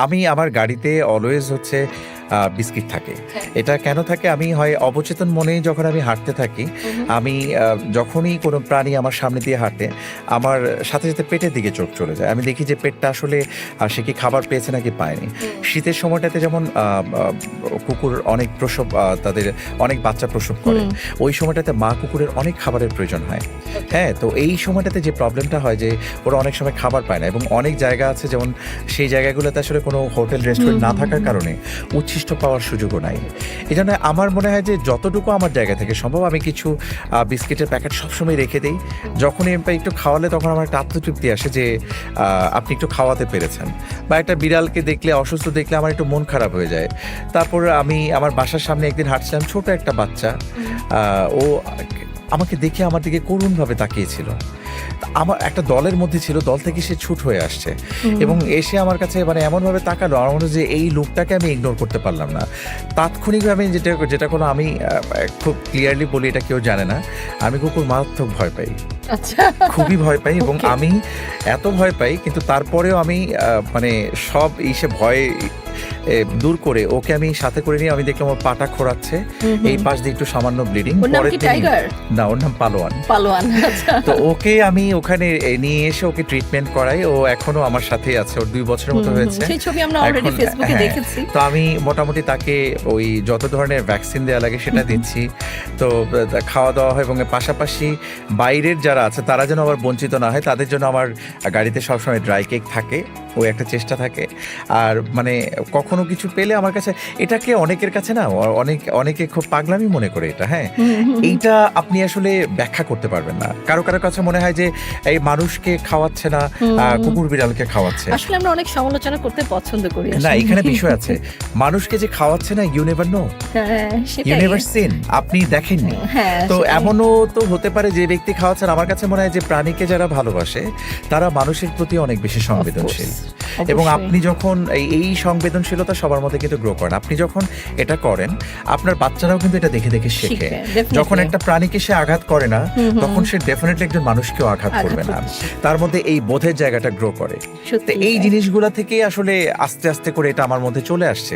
আমি আমার গাড়িতে অলওয়েজ হচ্ছে বিস্কিট থাকে। এটা কেন থাকে? আমি হয় অবচেতন মনেই যখন আমি হাঁটতে থাকি, আমি যখনই কোনো প্রাণী আমার সামনে দিয়ে হাঁটে, আমার সাথে সাথে পেটের দিকে চোখ চলে যায়। আমি দেখি যে পেটটা আসলে সে কি খাবার পেয়েছে নাকি পায়নি। শীতের সময়টাতে যেমন কুকুর অনেক প্রসব, তাদের অনেক বাচ্চা প্রসব করে, ওই সময়টাতে মা কুকুরের অনেক খাবারের প্রয়োজন হয়। হ্যাঁ, তো এই সময়টাতে যে প্রবলেমটা হয় যে ওরা অনেক সময় খাবার পায় না, এবং অনেক জায়গা আছে যেমন সেই জায়গাগুলোতে আসলে কোনো হোটেল রেস্টুরেন্ট না থাকার কারণে উচ্ছিষ্ট পাওয়ার সুযোগও নাই। এই জন্য আমার মনে হয় যে যতটুকু আমার জায়গা থেকে সম্ভব আমি কিছু বিস্কিটের প্যাকেট সবসময় রেখে দিই। যখনই একটু খাওয়ালে তখন আমার একটা আত্মতৃপ্তি আসে যে আপনি একটু খাওয়াতে পেরেছেন। বা একটা বিড়ালকে দেখলে, অসুস্থ দেখলে আমার একটু মন খারাপ হয়ে যায়। তারপর আমি আমার বাসার সামনে একদিন হাঁটছিলাম, ছোট একটা বাচ্চা, ও আমাকে দেখে আমার দিকে করুণভাবে তাকিয়েছিল। আমার একটা দলের মধ্যে ছিল, দল থেকে সে ছুট হয়ে আসছে এবং এসে আমার কাছে মানে এমনভাবে তাকালো, আমার মনে হয় যে এই লোকটাকে আমি ইগনোর করতে পারলাম না। তাৎক্ষণিকভাবে যেটা কোনো আমি খুব ক্লিয়ারলি বলি, এটা কেউ জানে না, আমি কুকুর মারাত্মক ভয় পাই। আচ্ছা, খুবই ভয় পাই, এবং আমি এত ভয় পাই কিন্তু তারপরেও আমি মানে সব ভয় দূর করে ওকে আমি সাথে করে নিয়ে আমি দেখলাম ওর পাটা খোঁড়াচ্ছে, এই পাশ দিয়ে একটু সামান্য ব্লিডিং। না, ওর নাম পালোয়ান। তো ওকে আমি ওখানে নিয়ে এসে ওকে ট্রিটমেন্ট করাই। ও এখনো আমার সাথেই আছে, ওর 2 বছরের মতো হয়েছে। তো আমি মোটামুটি তাকে ওই যত ধরনের ভ্যাকসিন দেওয়া লাগে সেটা দিচ্ছি, তো খাওয়া দাওয়া হয়, এবং পাশাপাশি বাইরের যারা আছে তারা যেন আবার বঞ্চিত না হয়, তাদের জন্য আমার গাড়িতে সবসময় ড্রাই কেক থাকে, ওই একটা চেষ্টা থাকে। আর মানে কখনো কিছু পেলে আমার কাছে, এটাকে অনেকের কাছে না অনেকে খুব পাগলামি মনে করে এটা। হ্যাঁ, এইটা আপনি আসলে ব্যাখ্যা করতে পারবেন না। কারো কাছে মনে হয় যে এই মানুষকে খাওয়াচ্ছে না, কুকুর বিড়ালকে খাওয়াচ্ছে। আসলে আমরা অনেক সমালোচনা করতে পছন্দ করি। না, এখানে বিষয় আছে, মানুষকে যে খাওয়াচ্ছে না, you never know, you never seen, আপনি দেখেননি। তো এমনও তো হতে পারে যে ব্যক্তি খাওয়াচ্ছেন। আমার কাছে মনে হয় যে প্রাণীকে যারা ভালোবাসে তারা মানুষের প্রতি অনেক বেশি সংবেদনশীল, এবং আপনি যখন এই সংবেদনশীলতা সবার মধ্যে কিন্তু গ্রো করেন, আপনি যখন এটা করেন আপনার বাচ্চারাও কিন্তু এটা দেখে দেখে শেখে। যখন একটা প্রাণীকে সে আঘাত করে না, তখন সে ডেফিনেটলি একজন মানুষকেও আঘাত করবে না, তার মধ্যে এই বোধের জায়গাটা গ্রো করে। এই জিনিসগুলা থেকে আসলে আস্তে আস্তে করে এটা আমার মধ্যে চলে আসছে।